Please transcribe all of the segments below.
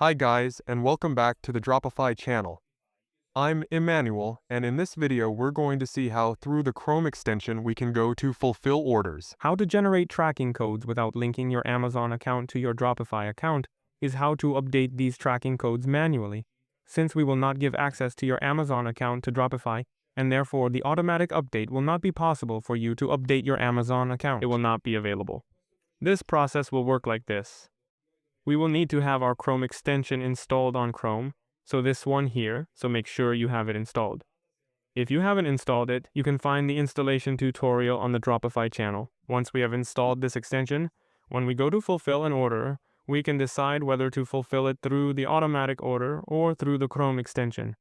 Hi guys, and welcome back to the Droopify channel. I'm Emmanuel, and in this video we're going to see how through the Chrome extension we can go to fulfill orders. How to generate tracking codes without linking your Amazon account to your Droopify account is how to update these tracking codes manually. Since we will not give access to your Amazon account to Droopify, and therefore the automatic update will not be possible for you to update your Amazon account. It will not be available. This process will work like this. We will need to have our Chrome extension installed on Chrome, so this one here, so make sure you have it installed. If you haven't installed it, you can find the installation tutorial on the Droopify channel. Once we have installed this extension, when we go to fulfill an order, we can decide whether to fulfill it through the automatic order or through the Chrome extension.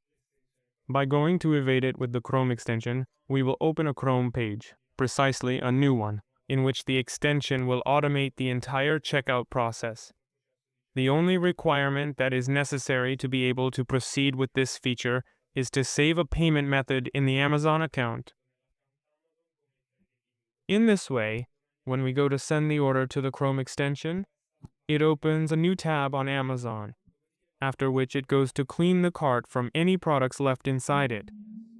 By going to evade it with the Chrome extension, we will open a Chrome page, precisely a new one, in which the extension will automate the entire checkout process. The only requirement that is necessary to be able to proceed with this feature is to save a payment method in the Amazon account. In this way, when we go to send the order to the Chrome extension, it opens a new tab on Amazon, after which it goes to clean the cart from any products left inside it,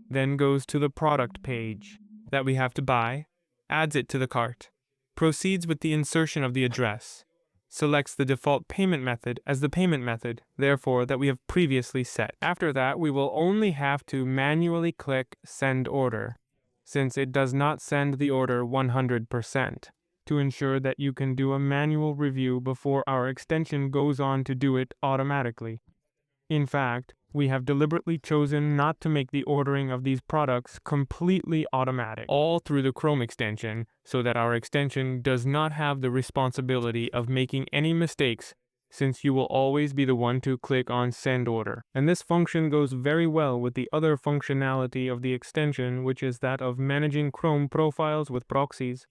then goes to the product page that we have to buy, adds it to the cart, proceeds with the insertion of the address, selects the default payment method as the payment method, therefore, that we have previously set. After that, we will only have to manually click Send Order, since it does not send the order 100%, to ensure that you can do a manual review before our extension goes on to do it automatically. In fact, we have deliberately chosen not to make the ordering of these products completely automatic, all through the Chrome extension, so that our extension does not have the responsibility of making any mistakes, since you will always be the one to click on Send Order. And this function goes very well with the other functionality of the extension, which is that of managing Chrome profiles with proxies.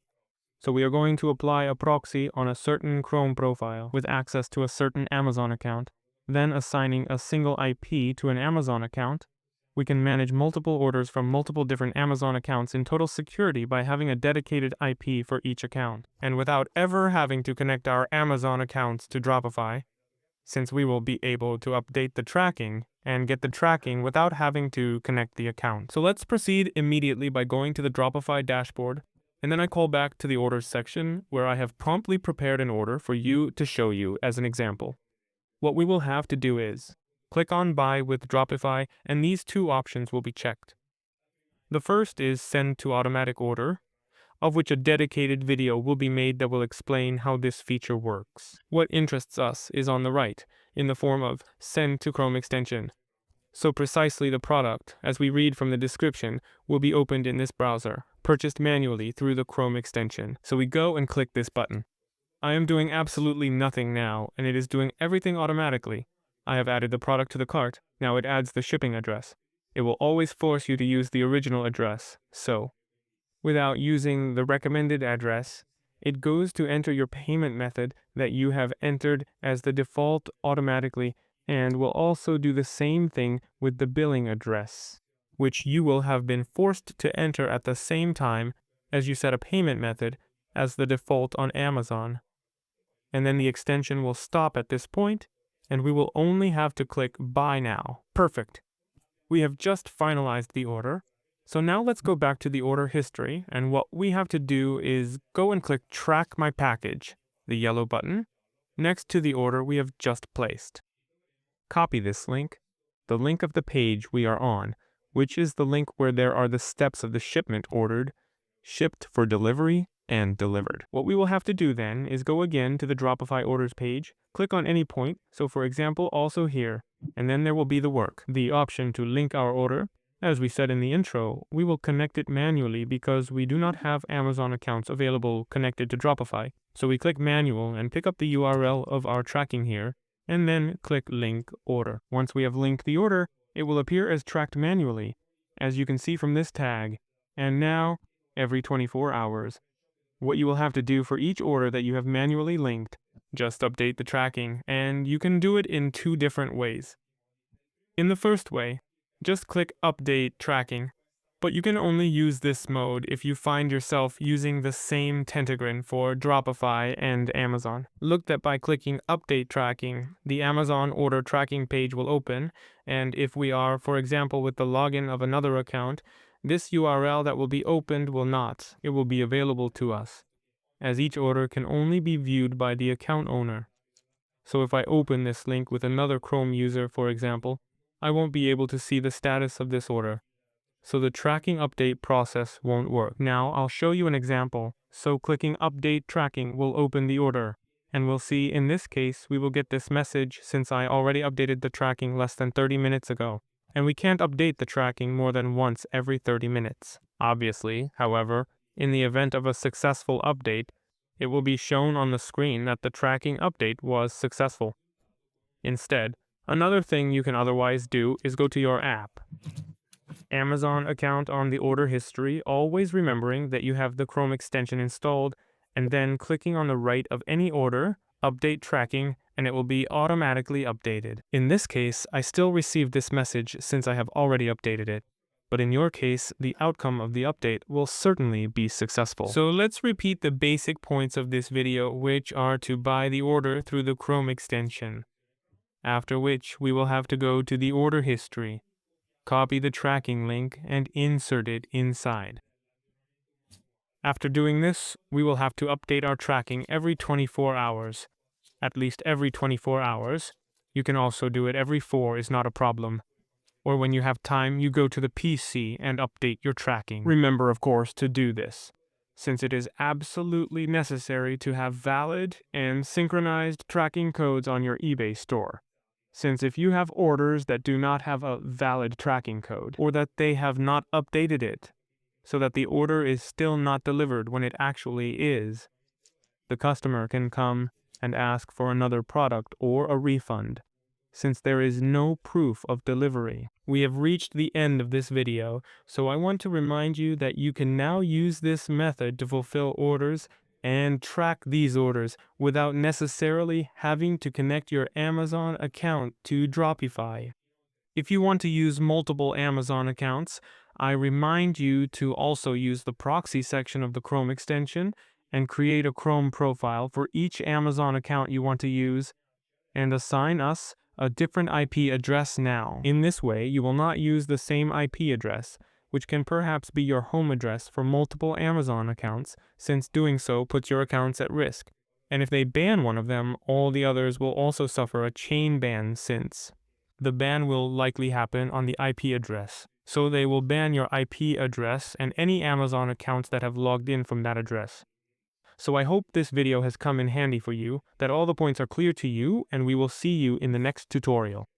So we are going to apply a proxy on a certain Chrome profile with access to a certain Amazon account. Then assigning a single IP to an Amazon account, we can manage multiple orders from multiple different Amazon accounts in total security by having a dedicated IP for each account, and without ever having to connect our Amazon accounts to Droopify, since we will be able to update the tracking and get the tracking without having to connect the account. So let's proceed immediately by going to the Droopify dashboard, and then I call back to the orders section where I have promptly prepared an order for you to show you as an example. What we will have to do is click on Buy with Droopify, and these two options will be checked. The first is Send to Automatic Order, of which a dedicated video will be made that will explain how this feature works. What interests us is on the right, in the form of Send to Chrome extension. So precisely the product, as we read from the description, will be opened in this browser, purchased manually through the Chrome extension. So we go and click this button. I am doing absolutely nothing now, and it is doing everything automatically. I have added the product to the cart, now it adds the shipping address. It will always force you to use the original address, so without using the recommended address, it goes to enter your payment method that you have entered as the default automatically, and will also do the same thing with the billing address, which you will have been forced to enter at the same time as you set a payment method as the default on Amazon. And then the extension will stop at this point, and we will only have to click Buy Now. Perfect. We have just finalized the order. So now let's go back to the order history, and what we have to do is go and click Track My Package, the yellow button, next to the order we have just placed. Copy this link, the link of the page we are on, which is the link where there are the steps of the shipment ordered, shipped for delivery, and delivered. What we will have to do then is go again to the Droopify orders page, click on any point, so for example also here, and then there will be the option to link our order. As we said in the intro, we will connect it manually because we do not have Amazon accounts available connected to Droopify. So we click Manual and pick up the URL of our tracking here, and then click Link Order. Once we have linked the order, it will appear as tracked manually, as you can see from this tag, and now, every 24 hours, what you will have to do for each order that you have manually linked, just update the tracking, and you can do it in two different ways. In the first way, just click Update Tracking, But you can only use this mode if you find yourself using the same tentagran for Droopify and Amazon. Look that by clicking Update Tracking, the Amazon order tracking page will open, and if we are, for example, with the login of another account, this URL that will be opened will not. It will be available to us, as each order can only be viewed by the account owner. So if I open this link with another Chrome user, for example, I won't be able to see the status of this order. So the tracking update process won't work. Now I'll show you an example. So clicking Update Tracking will open the order. And we'll see in this case we will get this message since I already updated the tracking less than 30 minutes ago. And we can't update the tracking more than once every 30 minutes. Obviously, however, in the event of a successful update, it will be shown on the screen that the tracking update was successful. Instead, another thing you can otherwise do is go to your app. Amazon account on the order history, always remembering that you have the Chrome extension installed, and then clicking on the right of any order, update tracking, and it will be automatically updated. In this case, I still received this message since I have already updated it. But in your case, the outcome of the update will certainly be successful. So let's repeat the basic points of this video, which are to buy the order through the Chrome extension. After which, we will have to go to the order history, copy the tracking link, and insert it inside. After doing this, we will have to update our tracking every 24 hours. At least every 24 hours. You can also do it every 4 is not a problem. Or when you have time, you go to the PC and update your tracking. Remember, of course, to do this, since it is absolutely necessary to have valid and synchronized tracking codes on your eBay store. Since if you have orders that do not have a valid tracking code, or that they have not updated it, so that the order is still not delivered when it actually is, the customer can come and ask for another product or a refund, since there is no proof of delivery. We have reached the end of this video, so I want to remind you that you can now use this method to fulfill orders and track these orders without necessarily having to connect your Amazon account to Droopify. If you want to use multiple Amazon accounts, I remind you to also use the proxy section of the Chrome extension and create a Chrome profile for each Amazon account you want to use, and assign us a different IP address now. In this way, you will not use the same IP address, which can perhaps be your home address for multiple Amazon accounts, since doing so puts your accounts at risk. And if they ban one of them, all the others will also suffer a chain ban, since the ban will likely happen on the IP address. So they will ban your IP address and any Amazon accounts that have logged in from that address. So I hope this video has come in handy for you, that all the points are clear to you, and we will see you in the next tutorial.